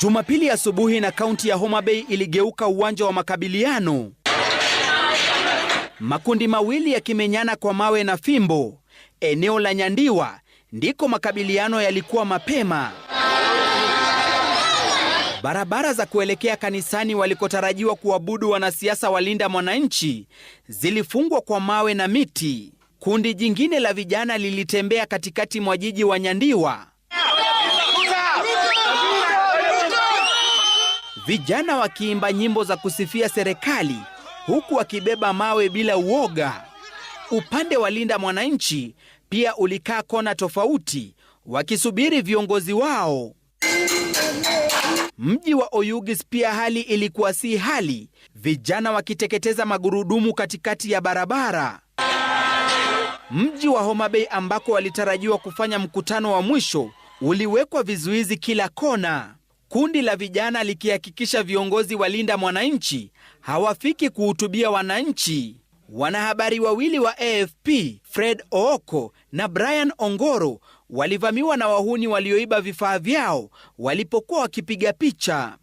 Jumapili asubuhi na kaunti ya Homa Bay iligeuka uwanja wa makabiliano. Makundi mawili yakimenyana kwa mawe na fimbo. Eneo la Nyandiwa ndiko makabiliano yalikuwa mapema. Barabara za kuelekea kanisani walikotarajiwa kuabudu wanasiasa walinda mwananchi zilifungwa kwa mawe na miti. Kundi jingine la vijana lilitembea katikati mwa jiji wa Nyandiwa. Vijana wakiimba nyimbo za kusifia serikali huku wakibeba mawe bila uoga. Upande wa linda mwananchi pia ulikaa kona tofauti wakisubiri viongozi wao. Mji wa Oyugis pia hali ilikuwa si hali, vijana wakiteketeza magurudumu katikati ya barabara. Mji wa Homa Bay ambako walitarajiwa kufanya mkutano wa mwisho uliwekwa vizuizi kila kona. Kundi la vijana likihakikisha viongozi walinda mwananchi hawafiki kuhutubia wananchi. Wanahabari wawili wa AFP, Fred Ooko na Brian Ongoro, walivamiwa na wahuni walioiba vifaa vyao walipokuwa wakipiga picha.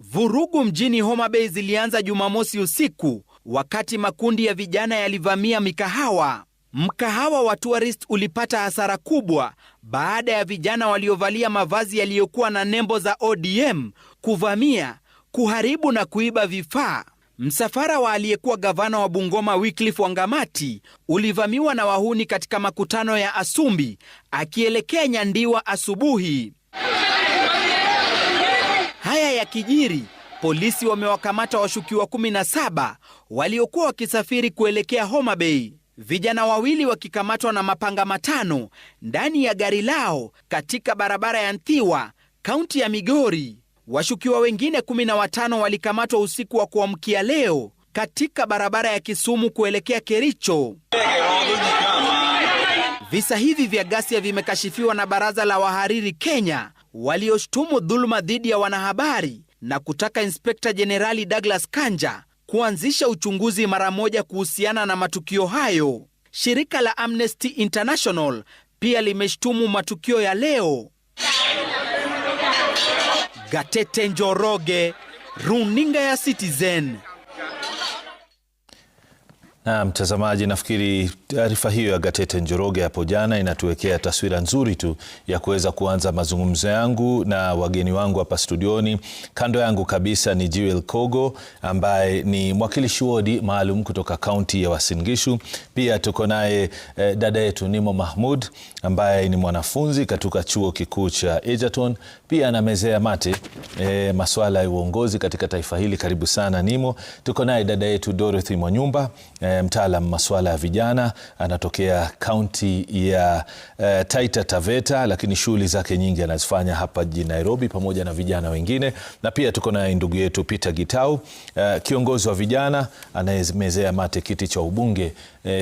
Vurugu mjini Homa Bay zilianza Jumamosi usiku wakati makundi ya vijana yalivamia mikahawa. Mkahawa wa Tourist ulipata hasara kubwa baada ya vijana waliovalia mavazi yaliyokuwa na nembo za ODM kuvamia, kuharibu na kuiba vifaa. Msafara wa aliyekuwa gavana wa Bungoma Wycliffe Wangamati ulivamiwa na wahuni katika makutano ya Asumbi akielekea Nyandiwa asubuhi. Haya yakijiri, polisi wamewakamata washukiwa 17 waliokuwa wakisafiri kuelekea Homa Bay. Vijana wawili wakikamatwa na mapanga 5 ndani ya gari lao katika barabara ya Nthiwa, kaunti ya Migori. Washukiwa wengine 15 walikamatwa usiku wa kuamkia leo katika barabara ya Kisumu kuelekea Kericho. Visa hivi vya ghasia vimekashifiwa na Baraza la Wahariri Kenya, walioshtumu dhuluma dhidi ya wanahabari na kutaka Inspekta Jenerali Douglas Kanja kuanzisha uchunguzi mara moja kuhusiana na matukio hayo. Shirika la Amnesty International pia limeshtumu matukio ya leo. Gatete Njoroge, runinga ya Citizen. Na mtazamaji, nafikiri taarifa hiyo ya Gatete Njoroge hapo jana inatuwekea taswira nzuri tu ya kuweza kuanza mazungumzo yangu na wageni wangu hapa studioni. Kando yangu kabisa ni Jewel Kogo ambaye ni mwakilishi wodi maalum kutoka kaunti ya Uasin Gishu. Pia tuko naye dada yetu Nimo Mahmud ambaye ni mwanafunzi katika chuo kikuu cha Egerton. Pia anamezea mate masuala ya uongozi katika taifa hili. Karibu sana Nimo. Tuko naye dada yetu Dorothy Mwanyumba, mtaalam masuala ya vijana, anatokea kaunti ya Taita Taveta, lakini shughuli zake nyingi anazifanya hapa jijini Nairobi pamoja na vijana wengine. Na pia tuko na ndugu yetu Peter Gitau, kiongozi wa vijana anayemezea mate kiti cha ubunge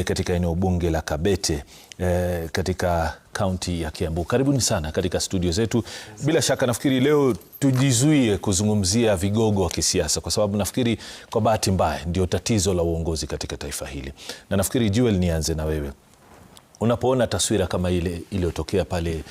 katika eneo bunge la Kabete katika kaunti ya Kiambu. Karibuni sana katika studio zetu. Bila shaka nafikiri leo tujizuie kuzungumzia vigogo wa kisiasa kwa sababu nafikiri kwa bahati mbaya ndio tatizo la uongozi katika taifa hili. Na nafikiri Jewel, nianze na wewe. Unapoona taswira kama ile iliyotokea pale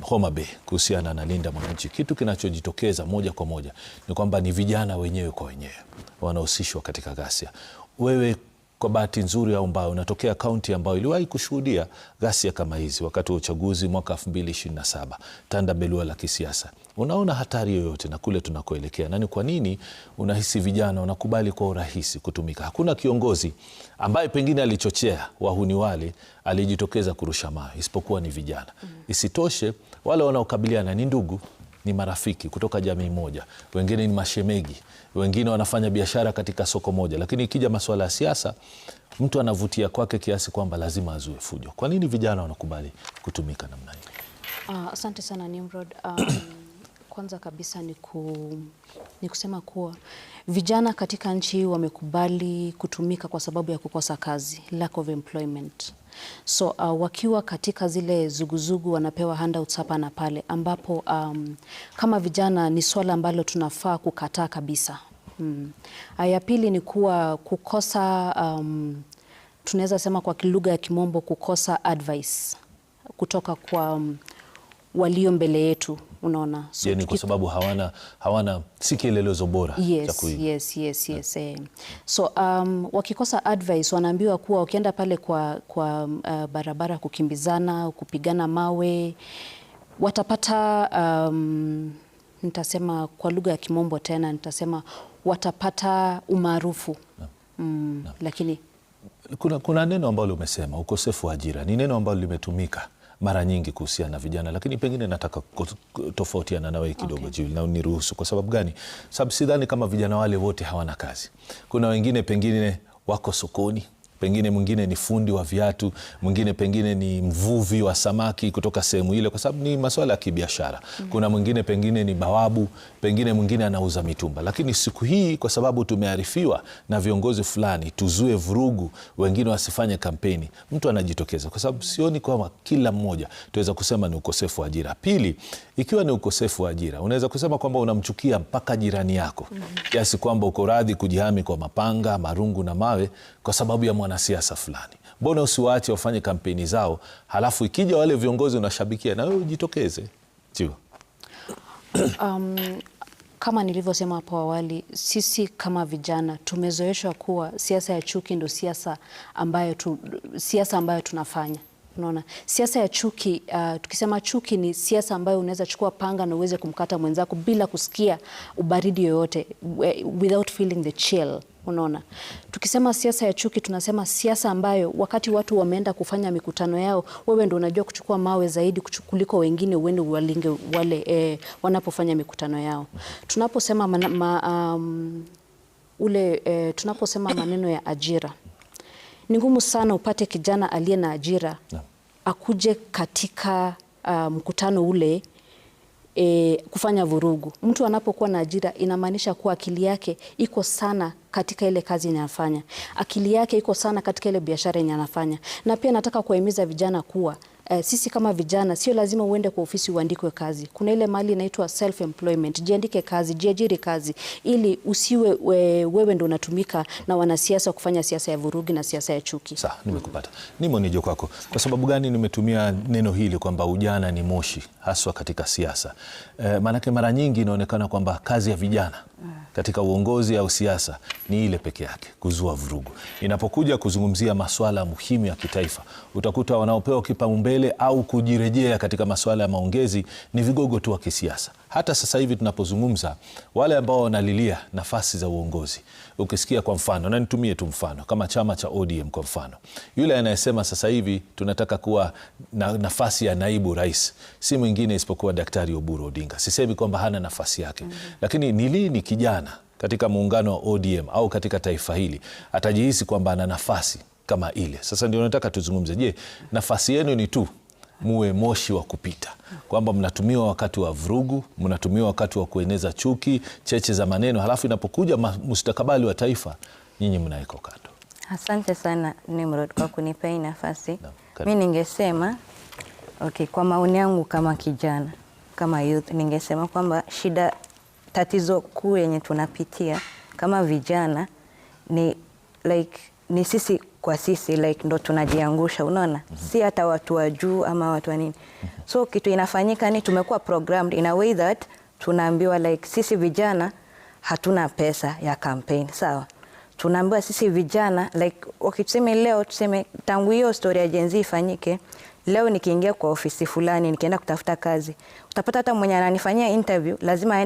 Homa Bay kuhusiana na linda mwananchi, kitu kinachojitokeza moja kwa moja ni kwamba ni vijana wenyewe kwa wenyewe wanahusishwa katika ghasia. Wewe kwa bahati nzuri au mbaya unatokea kaunti ambayo iliwahi kushuhudia ghasia kama hizi wakati wa uchaguzi mwaka 2027, tanda belua la kisiasa. Unaona hatari yoyote na kule tunakoelekea? Na ni kwa nini unahisi vijana wanakubali kwa urahisi kutumika? Hakuna kiongozi ambaye pengine alichochea wahuni wale alijitokeza kurusha mawe isipokuwa ni vijana. Isitoshe wale wanaokabiliana ni ndugu, ni marafiki kutoka jamii moja, wengine ni mashemegi, wengine wanafanya biashara katika soko moja, lakini ikija masuala ya siasa mtu anavutia kwake kiasi kwamba lazima azue fujo. Kwa nini vijana wanakubali kutumika namna hii? Asante sana Nimrod. Kwanza kabisa ni kusema kuwa vijana katika nchi hii wamekubali kutumika kwa sababu ya kukosa kazi, lack of employment. So wakiwa katika zile zuguzugu wanapewa handouts hapa na pale, ambapo kama vijana ni swala ambalo tunafaa kukataa kabisa. Ya pili ni kuwa kukosa, tunaweza sema kwa lugha ya Kimombo, kukosa advice kutoka kwa walio mbele yetu. unaona. So, ni kwa sababu hawana si kielelezo bora cha kuiga. Yes. So wakikosa advice wanaambiwa kuwa ukienda pale kwa barabara kukimbizana, kupigana mawe, watapata nitasema kwa lugha ya Kimombo tena, nitasema watapata umaarufu. Lakini kuna neno ambalo umesema, ukosefu wa ajira. Ni neno ambalo limetumika mara nyingi kuhusiana na vijana, lakini pengine nataka tofautiana nawe kidogo, Jill, na uniruhusu. Kwa sababu gani? Sababu sidhani kama vijana wale wote hawana kazi. Kuna wengine pengine wako sokoni, pengine mwingine ni fundi wa viatu, mwingine pengine ni mvuvi wa samaki kutoka sehemu ile, kwa sababu ni masuala ya kibiashara. Kuna mwingine pengine ni bawabu, pengine mwingine anauza mitumba. Lakini siku hii kwa sababu tumearifiwa na viongozi fulani tuzue vurugu, wengine wasifanye kampeni, mtu anajitokeza, kwa sababu sioni kwamba kila mmoja tuweza kusema ni ukosefu wa ajira. Pili, ikiwa ni ukosefu wa ajira, unaweza kusema kwamba unamchukia mpaka jirani yako kiasi kwamba uko radhi kujihami kwa mapanga, marungu na mawe kwa sababu ya mwanasiasa fulani. Mbona usiwaache wafanye kampeni zao, halafu ikija wale viongozi unashabikia na wewe ujitokeze? Jiwa. Kama nilivyosema hapo awali, sisi kama vijana tumezoeshwa kuwa siasa ya chuki ndio siasa ambayo tunafanya. Unaona, siasa ya chuki, tukisema chuki ni siasa ambayo unaweza chukua panga na uweze kumkata mwenzako bila kusikia ubaridi yoyote, without feeling the chill. Unaona, tukisema siasa ya chuki tunasema siasa ambayo wakati watu wameenda kufanya mikutano yao, wewe ndio unajua kuchukua mawe zaidi kuliko wengine, uende uwalinge wale wanapofanya mikutano yao. Tunaposema tunaposema maneno ya ajira, ni ngumu sana upate kijana aliye na ajira akuje katika mkutano ule kufanya vurugu. Mtu anapokuwa na ajira inamaanisha kuwa akili yake iko sana katika ile kazi anafanya. Akili yake iko sana katika ile biashara anafanya. Na pia nataka kuwahimiza vijana kuwa sisi kama vijana sio lazima uende kwa ofisi uandikwe kazi. Kuna ile mali inaitwa self employment. Jiandike kazi, jiajiri kazi, ili usiwe wewe ndio unatumika na wanasiasa kufanya siasa ya vurugi na siasa ya chuki. Sawa, nimekupata. Nimo nije kwako. Kwa sababu gani nimetumia neno hili kwamba ujana ni moshi haswa katika siasa? Maanake mara nyingi inaonekana kwamba kazi ya vijana katika uongozi au siasa ni ile peke yake, kuzua vurugu. Inapokuja kuzungumzia masuala muhimu ya kitaifa, utakuta wanaopewa kipaumbele au kujirejea katika masuala ya maongezi ni vigogo tu wa kisiasa. Hata sasa hivi tunapozungumza, wale ambao wanalilia nafasi za uongozi, ukisikia kwa mfano, na nitumie tu mfano kama chama cha ODM kwa mfano, yule anayesema sasa hivi tunataka kuwa na nafasi ya naibu rais si mwingine isipokuwa Daktari Oburu Odinga. Sisemi kwamba hana nafasi yake, lakini ni lini kijana katika muungano wa ODM au katika taifa hili atajihisi kwamba ana nafasi kama ile? Sasa ndio nataka tuzungumze. Je, nafasi yenu ni tu muwe moshi wa kupita, kwamba mnatumiwa wakati wa vurugu, mnatumiwa wakati wa kueneza chuki, cheche za maneno, halafu inapokuja mustakabali wa taifa nyinyi mnaiko kando? Asante sana Nimrod kwa kunipea nafasi. Mimi ningesema kwa maoni yangu kama kijana, kama youth, ningesema kwamba tatizo kuu yenye tunapitia kama vijana ni sisi kwa sisi, ndo tunajiangusha, unaona? Si hata watu wa juu ama watu wa nini. So kitu inafanyika ni tumekuwa programmed in a way that tunaambiwa sisi vijana hatuna pesa ya campaign, sawa? Tunaambiwa sisi vijana tuseme leo, tuseme tangu hiyo story ya Gen Z ifanyike, leo nikiingia kwa ofisi fulani, nikienda kutafuta kazi, utapata hata mwenye ananifanyia interview lazima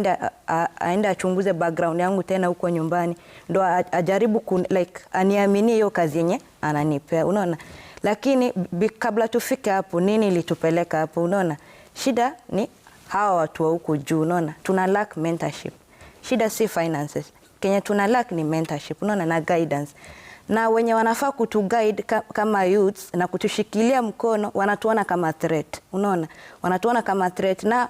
aende achunguze background yangu tena huko nyumbani, ndo ajaribu aniaminie hiyo kazi yenye ananipea, unaona? Lakini kabla tufike hapo, nini litupeleka hapo, unaona? Shida ni hawa watu wa huko juu, unaona? Tuna lack mentorship. Shida si finances. Kenya tuna lack ni mentorship, unaona, na guidance. Na wenye wanafaa kutuguide kama youths na kutushikilia mkono wanatuona kama threat, unaona? Wanatuona kama threat na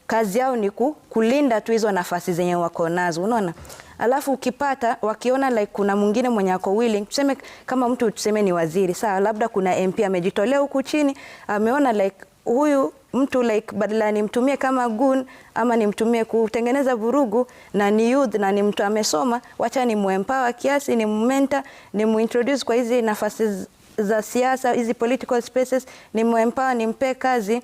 kazi yao ni kulinda tu hizo nafasi zenye wako nazo, unaona? Alafu ukipata wakiona kuna mwingine mwenye ako willing, tuseme kama mtu tuseme ni waziri, sawa, labda kuna MP amejitolea huku chini, ameona huyu mtu badala nimtumie kama gun ama nimtumie kutengeneza vurugu, na ni youth na ni mtu amesoma, wacha ni muempower kiasi, ni mentor, ni muintroduce kwa hizi nafasi za siasa, hizi political spaces, ni muempower, nimpe kazi,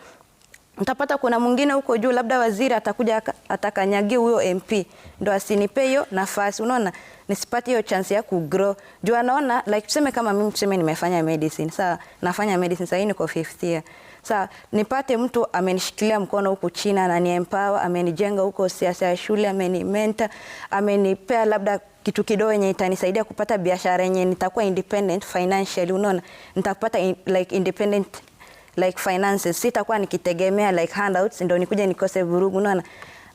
Utapata kuna mwingine huko juu, labda waziri atakuja atakanyagia huyo MP ndo asinipe hiyo nafasi, unaona, nisipate hiyo chance ya kugrow. Juu anaona like tuseme kama mimi tuseme nimefanya medicine, sasa nafanya medicine sasa niko 5th year. Sasa nipate mtu amenishikilia mkono huko China, anani empower, amenijenga huko siasa ya shule, amenimentor, amenipea labda kitu kidogo yenye itanisaidia kupata biashara yenye nitakuwa independent financially, unaona, nitapata like independent like finances, sitakuwa nikitegemea like handouts ndio nikuje nikose vurugu, unaona.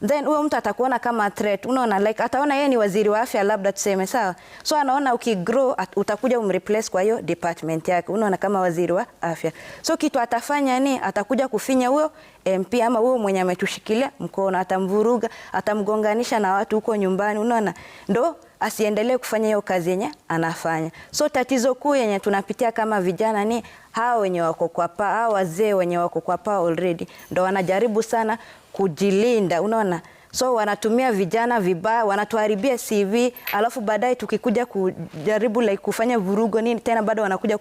Then huyo mtu atakuona kama threat, unaona, like ataona yeye ni waziri wa afya labda tuseme, sawa. So anaona ukigrow utakuja umreplace kwa hiyo department yake, unaona, kama waziri wa afya. So kitu atafanya ni atakuja kufinya huyo MP ama huyo mwenye ametushikilia mkono, atamvuruga, atamgonganisha na watu huko nyumbani, unaona, ndo asiendelee kufanya hiyo kazi yenye anafanya. So tatizo kuu yenye tunapitia kama vijana ni hao wenye wako kwa paa, hao wazee wenye wako kwa paa already ndo wanajaribu sana kujilinda, unaona. So wanatumia vijana vibaya, wanatuharibia CV, alafu baadaye tukikuja kujaribu like kufanya vurugo nini tena bado wanakuja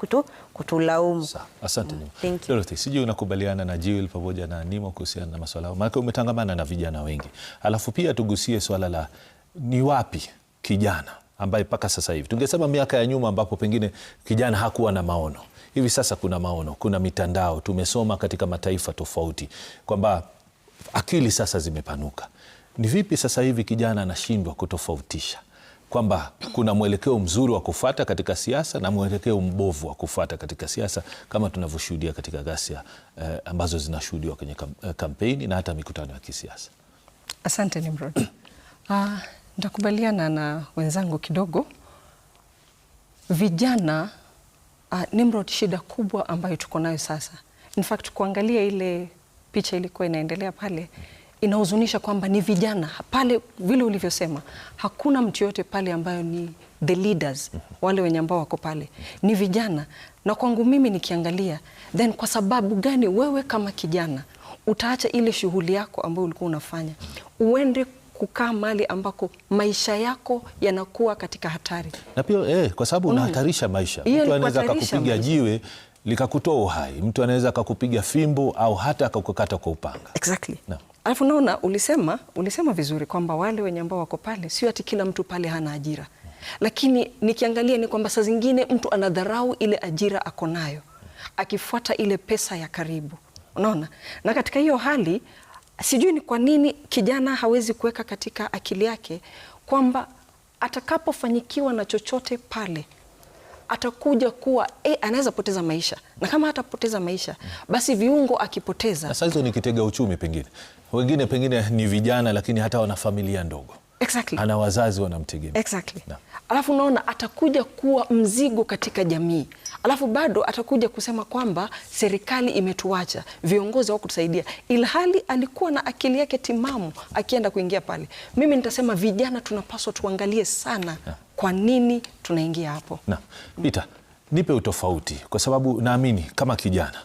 kutulaumu. Asante. Dorothy, sijui unakubaliana na Jill pamoja na Nimo kuhusiana na masuala. Maana umetangamana na vijana wengi. Alafu pia tugusie swala la ni wapi kijana ambaye paka sasa hivi, tungesema miaka ya nyuma ambapo pengine kijana hakuwa na maono. Hivi sasa kuna maono, kuna mitandao, tumesoma katika mataifa tofauti kwamba akili sasa zimepanuka. Ni vipi sasa hivi kijana anashindwa kutofautisha kwamba kuna mwelekeo mzuri wa kufuata katika siasa na mwelekeo mbovu wa kufuata katika siasa, kama tunavyoshuhudia katika ghasia ambazo zinashuhudiwa kwenye kampeni na hata mikutano ya kisiasa? Asante Nimrod. Nitakubaliana na wenzangu kidogo. Vijana Nimrod, shida kubwa ambayo tuko nayo sasa, in fact kuangalia ile picha ilikuwa inaendelea pale, inahuzunisha kwamba ni vijana pale, vile ulivyosema, hakuna mtu yote pale ambayo ni the leaders, wale wenye ambao wako pale ni vijana. Na kwangu mimi nikiangalia, then kwa sababu gani wewe kama kijana utaacha ile shughuli yako ambayo ulikuwa unafanya uende kukaa mahali ambako maisha yako yanakuwa katika hatari? Na pia kwa sababu unahatarisha maisha. Mtu anaweza kukupiga jiwe likakutoa uhai, mtu anaweza akakupiga fimbo au hata akakukata kwa upanga. Exactly. No. Alafu naona ulisema vizuri kwamba wale wenye ambao wako pale sio ati kila mtu pale hana ajira. Lakini nikiangalia ni kwamba saa zingine mtu anadharau ile ajira ako nayo, akifuata ile pesa ya karibu. Unaona? Na katika hiyo hali sijui ni kwa nini kijana hawezi kuweka katika akili yake kwamba atakapofanyikiwa na chochote pale atakuja kuwa anaweza poteza maisha, na kama hatapoteza maisha basi viungo akipoteza. Sasa hizo ni kitega uchumi pengine. Wengine pengine ni vijana lakini hata wana familia ndogo. Exactly. Ana wazazi wanamtegemea. Exactly. No. Alafu unaona atakuja kuwa mzigo katika jamii. Alafu bado atakuja kusema kwamba serikali imetuacha, viongozi hawakutusaidia, ilhali alikuwa na akili yake timamu akienda kuingia pale. Mimi nitasema vijana tunapaswa tuangalie sana kwa nini tunaingia hapo. Na Peter, nipe utofauti, kwa sababu naamini kama kijana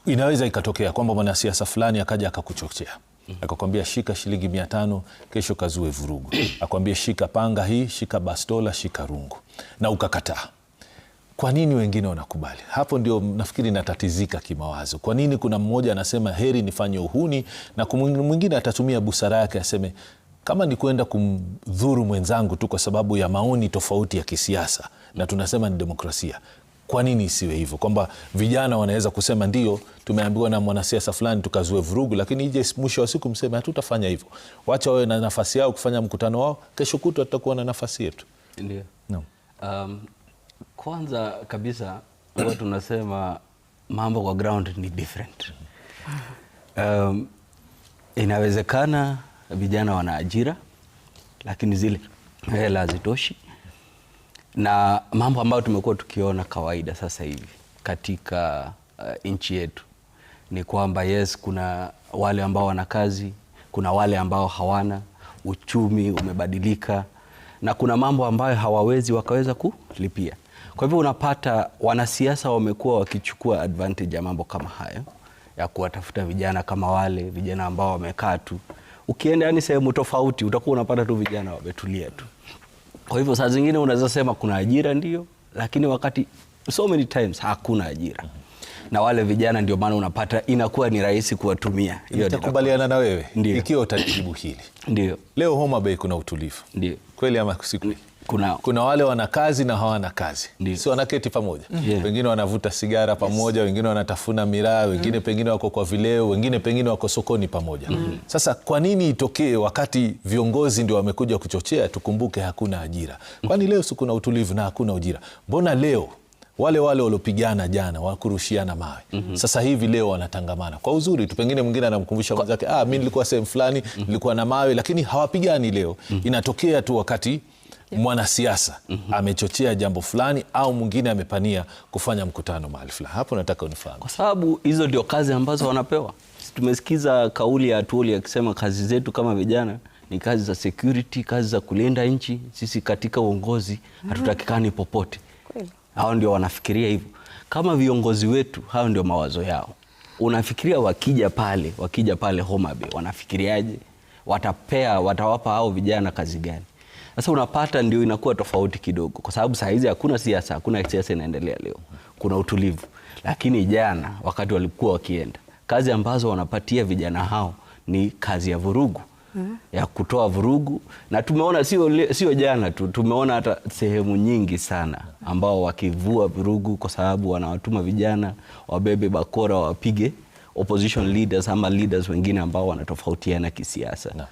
inaweza ikatokea kwamba mwanasiasa fulani akaja akakuchochea, akakwambia shika shilingi 500 kesho kazue vurugu, akwambia shika panga hii, shika bastola, shika rungu, na ukakataa. Kwa nini wengine wanakubali? Hapo ndio nafikiri natatizika kimawazo. Kwa nini kuna mmoja anasema heri nifanye uhuni, na mwingine atatumia busara yake aseme kama ni kwenda kumdhuru mwenzangu tu kwa sababu ya maoni tofauti ya kisiasa, na tunasema ni demokrasia, kwa nini isiwe hivyo? Kwamba vijana wanaweza kusema ndio tumeambiwa na mwanasiasa fulani tukazue vurugu, lakini ije mwisho wa siku mseme hatutafanya hivyo. Wacha wawe na nafasi yao kufanya mkutano wao, kesho kutwa tutakuwa na nafasi yetu. Ndio. No. Kwanza kabisa huwa tunasema mambo kwa ground ni different. Inawezekana vijana wana ajira lakini zile hela hazitoshi, na mambo ambayo tumekuwa tukiona kawaida sasa hivi katika nchi yetu ni kwamba yes, kuna wale ambao wana kazi, kuna wale ambao hawana, uchumi umebadilika, na kuna mambo ambayo hawawezi wakaweza kulipia. Kwa hivyo unapata wanasiasa wamekuwa wakichukua advantage ya mambo kama hayo, ya kuwatafuta vijana kama wale vijana ambao wamekaa tu. Ukienda yani sehemu tofauti utakuwa unapata tu vijana wametulia tu. Kwa hivyo saa zingine unaweza sema kuna ajira ndio, lakini wakati so many times hakuna ajira. na wale vijana ndio maana unapata inakuwa ni rahisi kuwatumia. Nitakubaliana na wewe ikiwa utajibu hili. Ndio. Leo Homa Bay kuna utulivu. Ndio. Kweli ama siku? Kuna wale wana kazi na hawana kazi. Si wanaketi pamoja. Wengine wanavuta sigara pamoja, wengine wanatafuna miraa, wengine pengine wako kwa vileo, wengine pengine wako sokoni pamoja. Sasa kwa nini itokee wakati viongozi ndio wamekuja kuchochea tukumbuke hakuna ajira? Kwani leo si kuna utulivu na hakuna ajira? Mbona leo wale waliopigana jana wakurushiana mawe sasa hivi leo wanatangamana kwa uzuri tu? Pengine mwingine anamkumbusha mwenzake, mimi nilikuwa sehemu fulani nilikuwa na mawe, lakini hawapigani leo. Inatokea tu wakati mwanasiasa amechochea jambo fulani au mwingine amepania kufanya mkutano mahali fulani. Hapo nataka unifahamu. Kwa sababu hizo ndio kazi ambazo wanapewa. Tumesikiza kauli ya Atuoli akisema kazi zetu kama vijana ni kazi za security, kazi za kulinda nchi. Sisi katika uongozi hatutakikani popote. Hao ndio wanafikiria hivyo. Kama viongozi wetu, hao ndio mawazo yao. Unafikiria wakija pale Homa Bay wanafikiriaje? Watawapa hao vijana kazi gani? Sasa unapata ndio inakuwa tofauti kidogo, kwa sababu saa hizi hakuna siasa inaendelea leo. Kuna utulivu. Lakini jana wakati walikuwa wakienda, kazi ambazo wanapatia vijana hao ni kazi ya vurugu. Ya kutoa vurugu, na tumeona sio jana tu, tumeona hata sehemu nyingi sana ambao wakivua vurugu kwa sababu wanawatuma vijana wabebe bakora wapige opposition leaders ama leaders wengine ambao wanatofautiana kisiasa.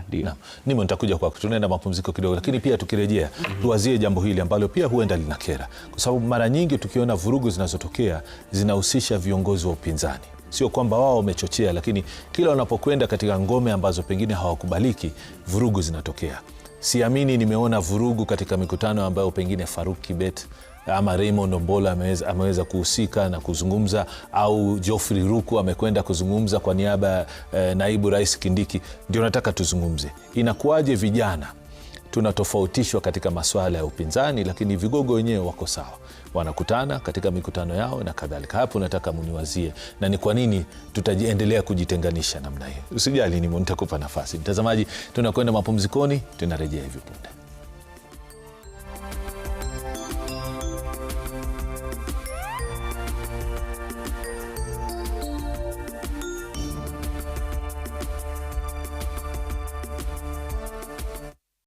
Ndio. Nimo nitakuja kwa tunaenda mapumziko kidogo, lakini pia tukirejea tuwazie jambo hili ambalo pia huenda linakera, kwa sababu mara nyingi tukiona vurugu zinazotokea zinahusisha viongozi wa upinzani. Sio kwamba wao wamechochea, lakini kila wanapokwenda katika ngome ambazo pengine hawakubaliki, vurugu zinatokea. Siamini nimeona vurugu katika mikutano ambayo pengine Faruk Kibet ama Raymond Ombola ameweza kuhusika na kuzungumza, au Geoffrey Ruku amekwenda kuzungumza kwa niaba naibu rais Kindiki. Ndio nataka tuzungumze, inakuwaje vijana tunatofautishwa katika masuala ya upinzani, lakini vigogo wenyewe wako sawa, wanakutana katika mikutano yao na kadhalika. Hapo nataka muniwazie, na ni kwa nini tutaendelea kujitenganisha namna hiyo. Usijali, nitakupa nafasi. Mtazamaji, tunakwenda mapumzikoni, tunarejea hivi punde.